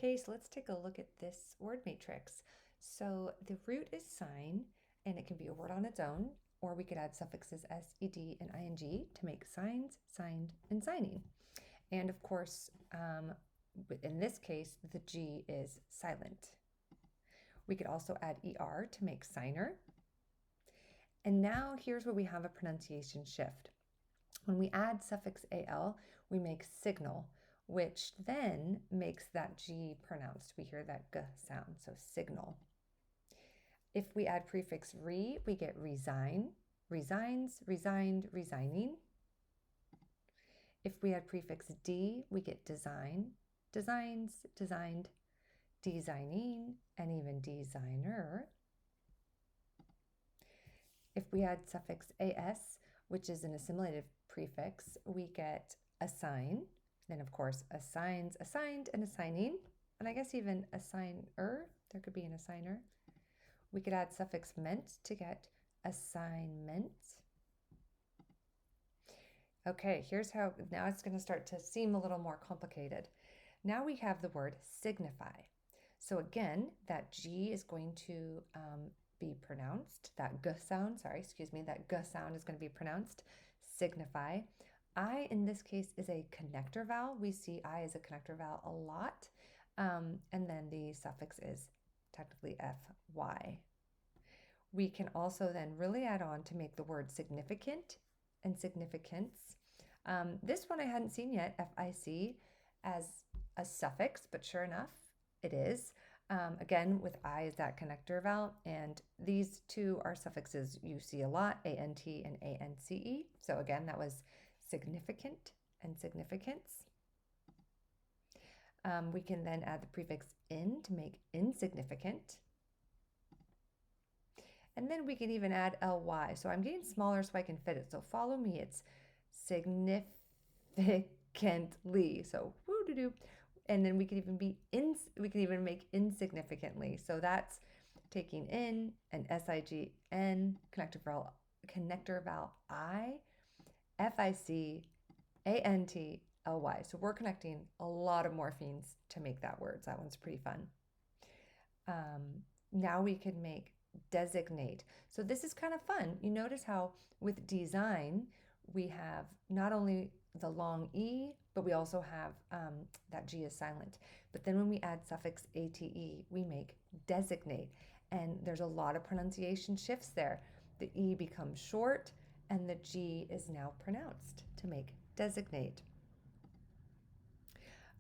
Okay, so let's take a look at this word matrix. So the root is sign, and it can be a word on its own, or we could add suffixes sed and ing to make signs, signed, and signing. And of course, in this case, the G is silent. We could also add er to make signer. And now here's where we have a pronunciation shift. When we add suffix al, we make signal, which then makes that G pronounced. We hear that g sound, so signal. If we add prefix re, we get resign, resigns, resigned, resigning. If we add prefix d, we get design, designs, designed, designing, and even designer. If we add suffix as, which is an assimilative prefix, we get assign. Then, of course, assigns, assigned, and assigning. And I guess even assigner, there could be an assigner. We could add suffix ment to get assignment. Okay, here's how, now it's going to start to seem a little more complicated. Now we have the word signify. So again, that G is going to be pronounced, that g sound, that g sound is going to be pronounced, signify. I, in this case, is a connector vowel. We see I as a connector vowel a lot. And then the suffix is technically fy. We can also then really add on to make the word significant and significance. This one I hadn't seen yet, fic, as a suffix, but sure enough, it is. Again, with I as that connector vowel, and these two are suffixes you see a lot, ant and ance. So again, that was significant and significance. We can then add the prefix in to make insignificant. And then we can even add ly. So I'm getting smaller so I can fit it. So follow me. It's significantly. So woo-doo-doo. And then we can even make insignificantly. So that's taking in an sign, connector vowel I, fic, ant, ly. So we're connecting a lot of morphemes to make that word. So that one's pretty fun. Now we can make designate. So this is kind of fun. You notice how with design, we have not only the long E, but we also have that G is silent. But then when we add suffix ate, we make designate. And there's a lot of pronunciation shifts there. The E becomes short and the G is now pronounced to make designate.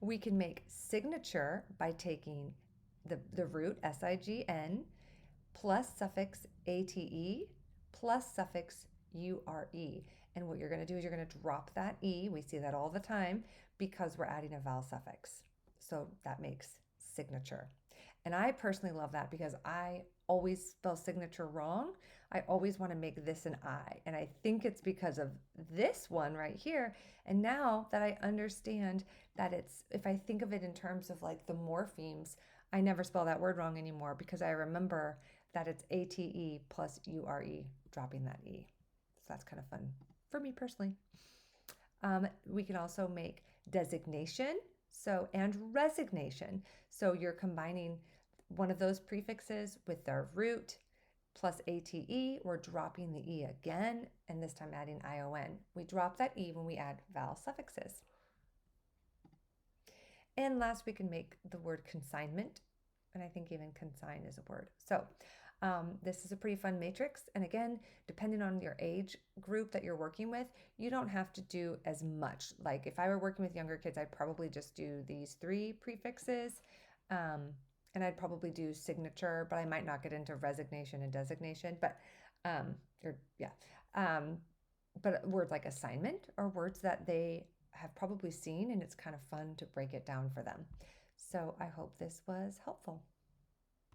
We can make signature by taking the root sign plus suffix ate plus suffix ure. And what you're going to do is you're going to drop that E. We see that all the time because we're adding a vowel suffix. So that makes signature. And I personally love that because I always spell signature wrong. I always want to make this an I. And I think it's because of this one right here. And now that I understand that it's, if I think of it in terms of like the morphemes, I never spell that word wrong anymore because I remember that it's ate plus ure, dropping that E. So that's kind of fun for me personally. We can also make designation, and resignation. So you're combining one of those prefixes with their root plus ate, we're dropping the E again, and this time adding ion. We drop that E when we add vowel suffixes. And last, we can make the word consignment, and I think even consign is a word. So this is a pretty fun matrix. And again, depending on your age group that you're working with, you don't have to do as much. Like if I were working with younger kids, I'd probably just do these 3 prefixes. And I'd probably do signature, but I might not get into resignation and designation. But but words like assignment are words that they have probably seen, and it's kind of fun to break it down for them. So I hope this was helpful.